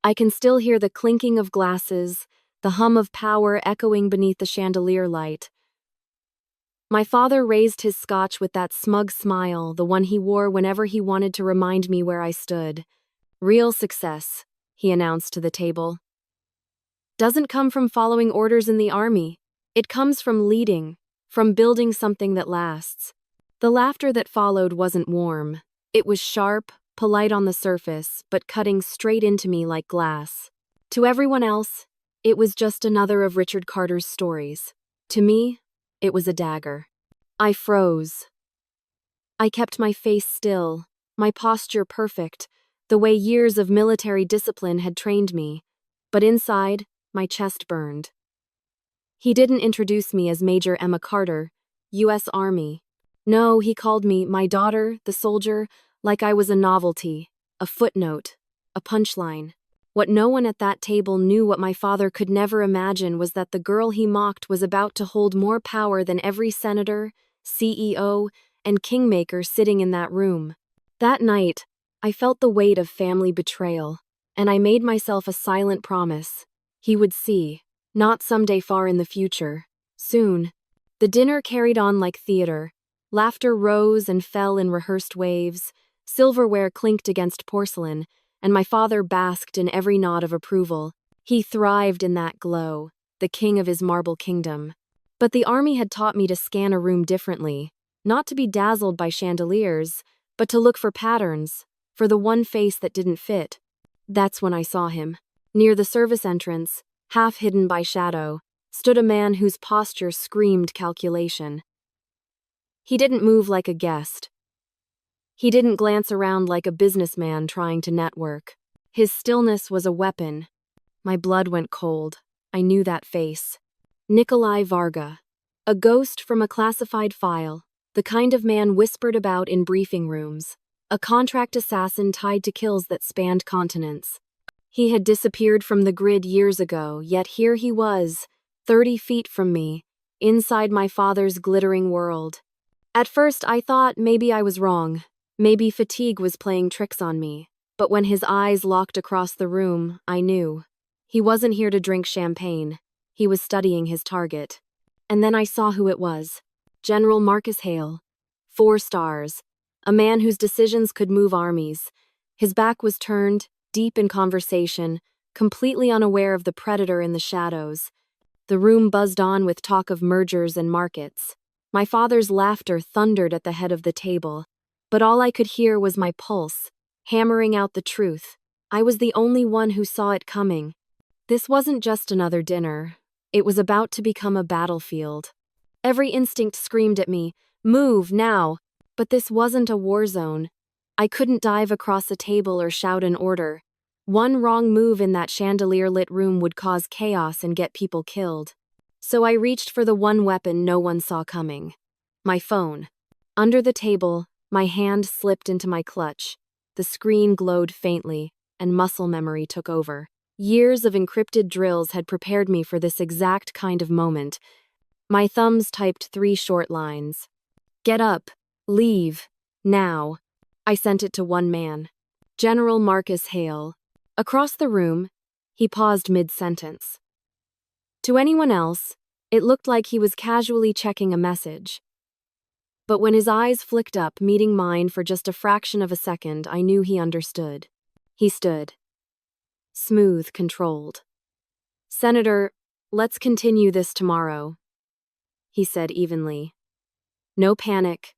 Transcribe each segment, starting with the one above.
I can still hear the clinking of glasses, the hum of power echoing beneath the chandelier light. My father raised his scotch with that smug smile, the one he wore whenever he wanted to remind me where I stood. Real success, he announced to the table, doesn't come from following orders in the army. It comes from leading, from building something that lasts. The laughter that followed wasn't warm. It was sharp, polite on the surface, but cutting straight into me like glass. To everyone else, it was just another of Richard Carter's stories. To me, it was a dagger. I froze. I kept my face still, my posture perfect, the way years of military discipline had trained me. But inside, my chest burned. He didn't introduce me as Major Emma Carter, U.S. Army. No, he called me my daughter, the soldier, like I was a novelty, a footnote, a punchline. What no one at that table knew, what my father could never imagine, was that the girl he mocked was about to hold more power than every senator, CEO, and kingmaker sitting in that room. That night, I felt the weight of family betrayal, and I made myself a silent promise. He would see, not someday far in the future, soon. The dinner carried on like theater. Laughter rose and fell in rehearsed waves, silverware clinked against porcelain, and my father basked in every nod of approval. He thrived in that glow, the king of his marble kingdom. But the army had taught me to scan a room differently, not to be dazzled by chandeliers, but to look for patterns, for the one face that didn't fit. That's when I saw him. Near the service entrance, half hidden by shadow, stood a man whose posture screamed calculation. He didn't move like a guest. He didn't glance around like a businessman trying to network. His stillness was a weapon. My blood went cold. I knew that face. Nikolai Varga. A ghost from a classified file, the kind of man whispered about in briefing rooms. A contract assassin tied to kills that spanned continents. He had disappeared from the grid years ago, yet here he was, 30 feet from me, inside my father's glittering world. At first I thought maybe I was wrong. Maybe fatigue was playing tricks on me. But when his eyes locked across the room, I knew. He wasn't here to drink champagne. He was studying his target. And then I saw who it was. General Marcus Hale. 4 stars. A man whose decisions could move armies. His back was turned, deep in conversation, completely unaware of the predator in the shadows. The room buzzed on with talk of mergers and markets. My father's laughter thundered at the head of the table, but all I could hear was my pulse, hammering out the truth. I was the only one who saw it coming. This wasn't just another dinner. It was about to become a battlefield. Every instinct screamed at me, "Move, now!" But this wasn't a war zone. I couldn't dive across a table or shout an order. One wrong move in that chandelier-lit room would cause chaos and get people killed. So I reached for the one weapon no one saw coming. My phone. Under the table, my hand slipped into my clutch. The screen glowed faintly, and muscle memory took over. Years of encrypted drills had prepared me for this exact kind of moment. My thumbs typed 3 short lines. "Get up. Leave. Now." I sent it to one man. General Marcus Hale. Across the room, he paused mid-sentence. To anyone else, it looked like he was casually checking a message. But when his eyes flicked up, meeting mine for just a fraction of a second, I knew he understood. He stood. Smooth, controlled. "Senator, let's continue this tomorrow," he said evenly. No panic.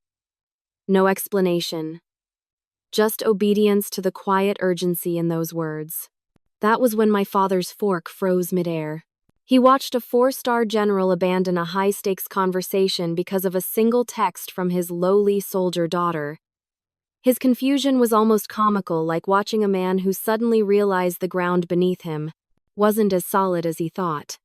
No explanation. Just obedience to the quiet urgency in those words. That was when my father's fork froze midair. He watched a 4-star general abandon a high-stakes conversation because of a single text from his lowly soldier daughter. His confusion was almost comical, like watching a man who suddenly realized the ground beneath him wasn't as solid as he thought.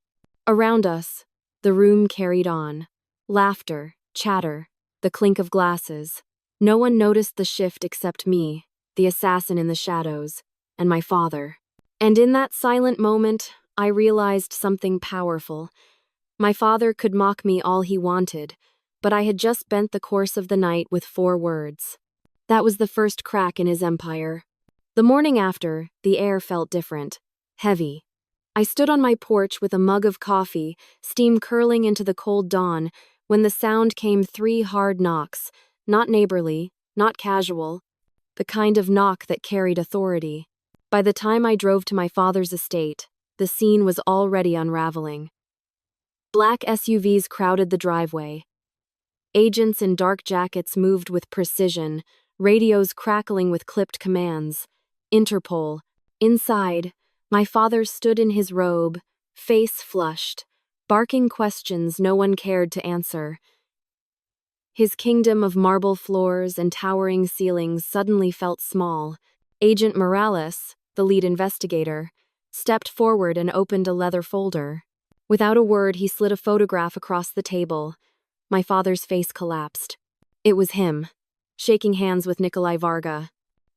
Around us, the room carried on. Laughter, chatter, the clink of glasses. No one noticed the shift except me, the assassin in the shadows, and my father. And in that silent moment, I realized something powerful. My father could mock me all he wanted, but I had just bent the course of the night with 4 words. That was the first crack in his empire. The morning after, the air felt different. heavy. I stood on my porch with a mug of coffee, steam curling into the cold dawn, when the sound came 3 hard knocks, not neighborly, not casual, the kind of knock that carried authority. By the time I drove to my father's estate, the scene was already unraveling. Black SUVs crowded the driveway. Agents in dark jackets moved with precision, radios crackling with clipped commands. Interpol. Inside, my father stood in his robe, face flushed, barking questions no one cared to answer. His kingdom of marble floors and towering ceilings suddenly felt small. Agent Morales, the lead investigator, stepped forward and opened a leather folder. Without a word, he slid a photograph across the table. My father's face collapsed. It was him, shaking hands with Nikolai Varga,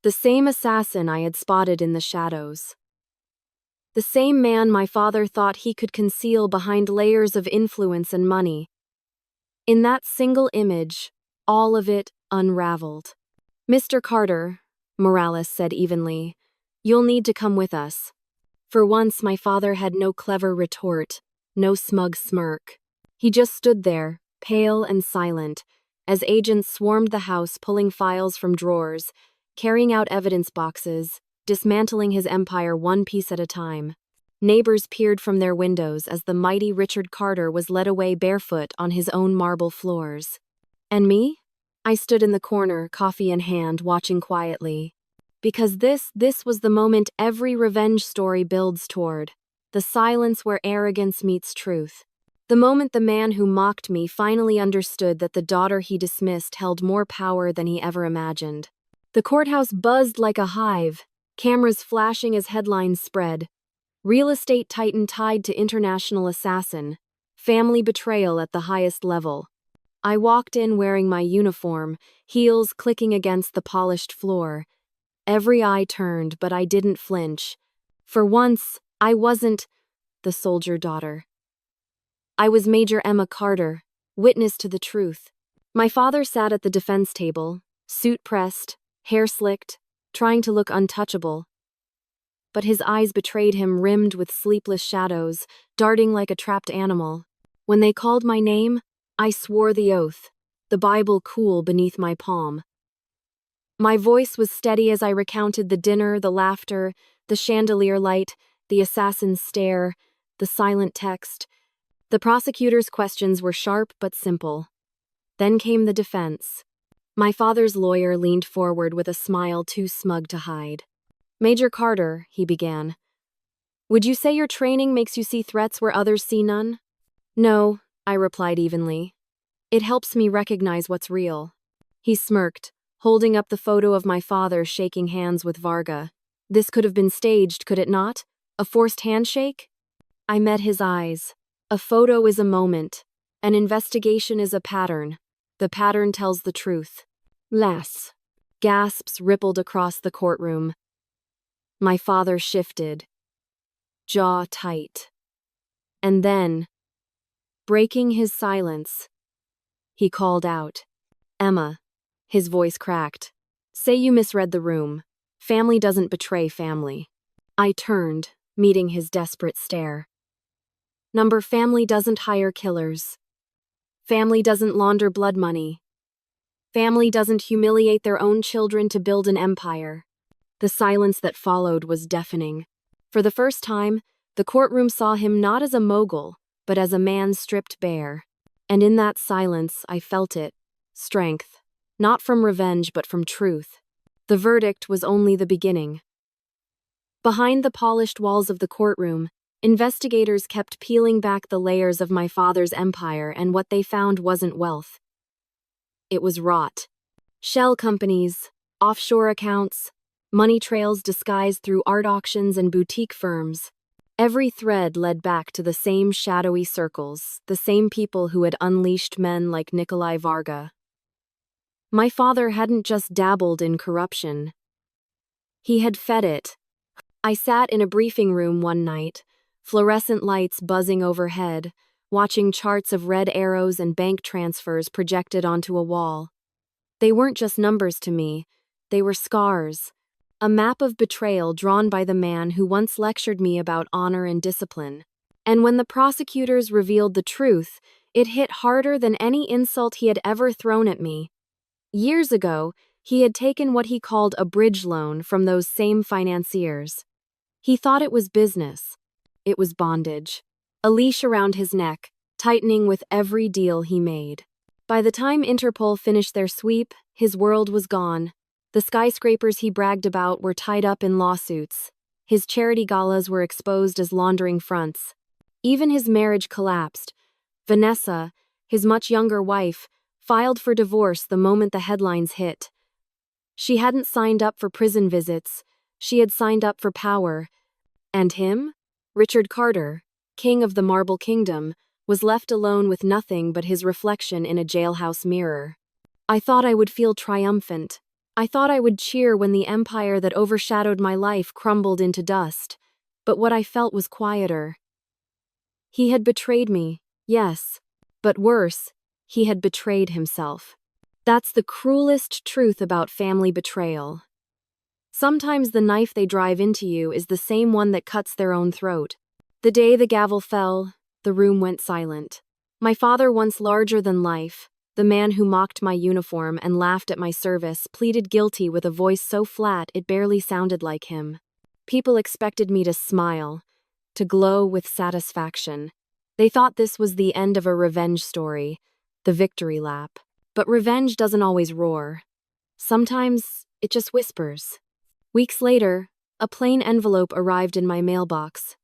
the same assassin I had spotted in the shadows. The same man my father thought he could conceal behind layers of influence and money. In that single image, all of it unraveled. "Mr. Carter," Morales said evenly, "you'll need to come with us." For once, my father had no clever retort, no smug smirk. He just stood there, pale and silent, as agents swarmed the house, pulling files from drawers, carrying out evidence boxes, dismantling his empire one piece at a time. Neighbors peered from their windows as the mighty Richard Carter was led away barefoot on his own marble floors. And me? I stood in the corner, coffee in hand, watching quietly. Because this was the moment every revenge story builds toward. The silence where arrogance meets truth. The moment the man who mocked me finally understood that the daughter he dismissed held more power than he ever imagined. The courthouse buzzed like a hive, cameras flashing as headlines spread. Real estate titan tied to international assassin. Family betrayal at the highest level. I walked in wearing my uniform, heels clicking against the polished floor. Every eye turned, but I didn't flinch. For once, I wasn't the soldier daughter. I was Major Emma Carter, witness to the truth. My father sat at the defense table, suit pressed, hair slicked, trying to look untouchable. But his eyes betrayed him, rimmed with sleepless shadows, darting like a trapped animal. When they called my name, I swore the oath, the Bible cool beneath my palm. My voice was steady as I recounted the dinner, the laughter, the chandelier light, the assassin's stare, the silent text. The prosecutor's questions were sharp but simple. Then came the defense. My father's lawyer leaned forward with a smile too smug to hide. "Major Carter," he began, "would you say your training makes you see threats where others see none?" "No," I replied evenly. "It helps me recognize what's real." He smirked, holding up the photo of my father shaking hands with Varga. This could have been staged, could it not? A forced handshake? I met his eyes. A photo is a moment. An investigation is a pattern. The pattern tells the truth. Less. Gasps rippled across the courtroom. My father shifted, jaw tight. And then, breaking his silence, he called out, "Emma." His voice cracked. "Say you misread the room. Family doesn't betray family." I turned, meeting his desperate stare. "Number family doesn't hire killers. Family doesn't launder blood money. Family doesn't humiliate their own children to build an empire." The silence that followed was deafening. For the first time, the courtroom saw him not as a mogul, but as a man stripped bare. And in that silence, I felt it. Strength. Not from revenge, but from truth. The verdict was only the beginning. Behind the polished walls of the courtroom, investigators kept peeling back the layers of my father's empire, and what they found wasn't wealth. It was rot. Shell companies, offshore accounts, money trails disguised through art auctions and boutique firms. Every thread led back to the same shadowy circles, the same people who had unleashed men like Nikolai Varga. My father hadn't just dabbled in corruption. He had fed it. I sat in a briefing room one night, fluorescent lights buzzing overhead, watching charts of red arrows and bank transfers projected onto a wall. They weren't just numbers to me, they were scars. a map of betrayal drawn by the man who once lectured me about honor and discipline. And when the prosecutors revealed the truth, it hit harder than any insult he had ever thrown at me. Years ago, he had taken what he called a bridge loan from those same financiers. He thought it was business. It was bondage. A leash around his neck, tightening with every deal he made. By the time Interpol finished their sweep, his world was gone. The skyscrapers he bragged about were tied up in lawsuits. His charity galas were exposed as laundering fronts. Even his marriage collapsed. Vanessa, his much younger wife, filed for divorce the moment the headlines hit. She hadn't signed up for prison visits. She had signed up for power. And him? Richard Carter, king of the Marble Kingdom, was left alone with nothing but his reflection in a jailhouse mirror. I thought I would feel triumphant. I thought I would cheer when the empire that overshadowed my life crumbled into dust. But what I felt was quieter. He had betrayed me, yes. But worse, he had betrayed himself. That's the cruelest truth about family betrayal. Sometimes the knife they drive into you is the same one that cuts their own throat. The day the gavel fell, the room went silent. My father, once larger than life, the man who mocked my uniform and laughed at my service, pleaded guilty with a voice so flat it barely sounded like him. People expected me to smile, to glow with satisfaction. They thought this was the end of a revenge story, the victory lap. But revenge doesn't always roar. Sometimes it just whispers. Weeks later, a plain envelope arrived in my mailbox.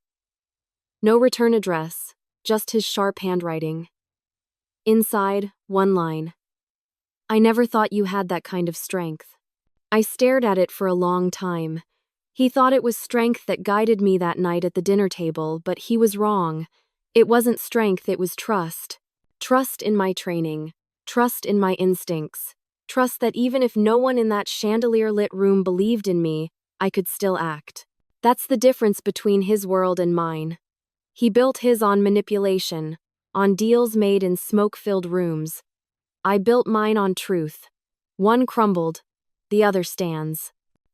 No return address, just his sharp handwriting. Inside, one line. I never thought you had that kind of strength. I stared at it for a long time. He thought it was strength that guided me that night at the dinner table, but he was wrong. It wasn't strength, it was trust. Trust in my training. Trust in my instincts. Trust that even if no one in that chandelier-lit room believed in me, I could still act. That's the difference between his world and mine. He built his on manipulation, on deals made in smoke-filled rooms. I built mine on truth. One crumbled, the other stands.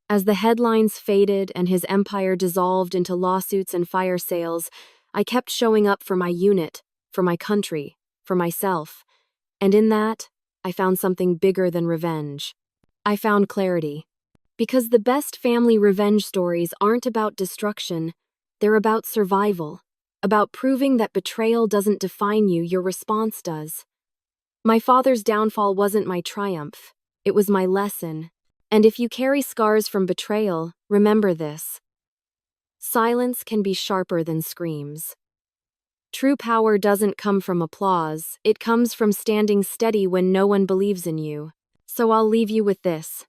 As the headlines faded and his empire dissolved into lawsuits and fire sales, I kept showing up for my unit, for my country, for myself. And in that, I found something bigger than revenge. I found clarity. Because the best family revenge stories aren't about destruction, they're about survival. About proving that betrayal doesn't define you, your response does. My father's downfall wasn't my triumph. It was my lesson. And if you carry scars from betrayal, remember this. Silence can be sharper than screams. True power doesn't come from applause, it comes from standing steady when no one believes in you. So I'll leave you with this.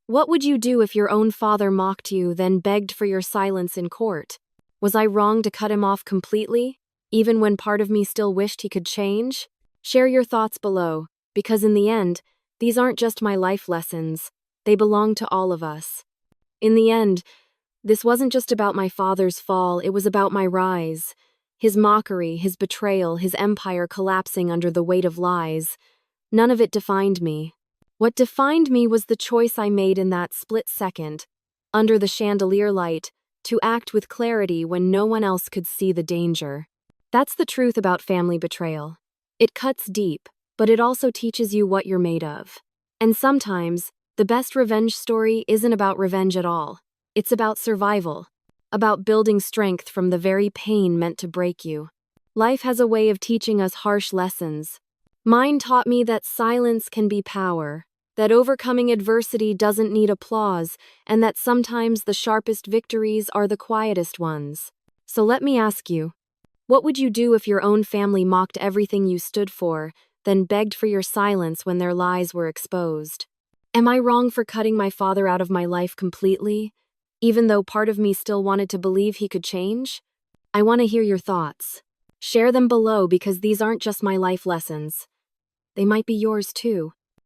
What would you do if your own father mocked you, then begged for your silence in court? Was I wrong to cut him off completely, even when part of me still wished he could change? Share your thoughts below, because in the end, these aren't just my life lessons, they belong to all of us. In the end, this wasn't just about my father's fall, it was about my rise. His mockery, his betrayal, his empire collapsing under the weight of lies. None of it defined me. What defined me was the choice I made in that split second, under the chandelier light, to act with clarity when no one else could see the danger. That's the truth about family betrayal. It cuts deep, but it also teaches you what you're made of. And sometimes, the best revenge story isn't about revenge at all. It's about survival, about building strength from the very pain meant to break you. Life has a way of teaching us harsh lessons. Mine taught me that silence can be power, that overcoming adversity doesn't need applause, and that sometimes the sharpest victories are the quietest ones. So let me ask you, what would you do if your own family mocked everything you stood for, then begged for your silence when their lies were exposed? Am I wrong for cutting my father out of my life completely, even though part of me still wanted to believe he could change? I want to hear your thoughts. Share them below because these aren't just my life lessons. They might be yours too.